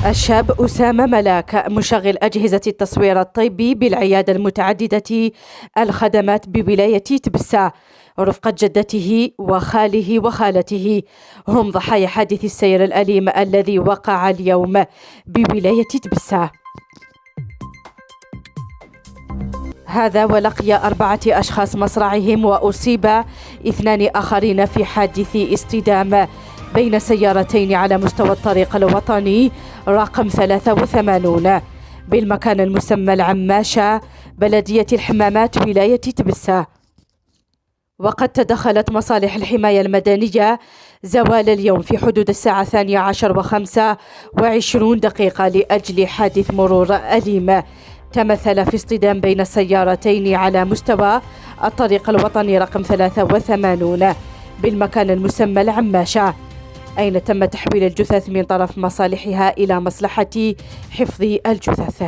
الشاب أسامة ملاك مشغل أجهزة التصوير الطبي بالعيادة المتعددة الخدمات بولاية تبسة رفقة جدته وخاله وخالته هم ضحايا حادث السير الأليم الذي وقع اليوم بولاية تبسة. هذا ولقي 4 أشخاص مصرعهم وأصيب 2 آخرين في حادث اصطدام بين سيارتين على مستوى الطريق الوطني رقم 83 بالمكان المسمى العماشة بلدية الحمامات ولاية تبسة. وقد تدخلت مصالح الحماية المدنية زوال اليوم في حدود الساعة 12:25 لأجل حادث مرور أليم تمثل في اصطدام بين سيارتين على مستوى الطريق الوطني رقم 83 بالمكان المسمى العماشة، أين تم تحويل الجثث من طرف مصالحها إلى مصلحة حفظ الجثث.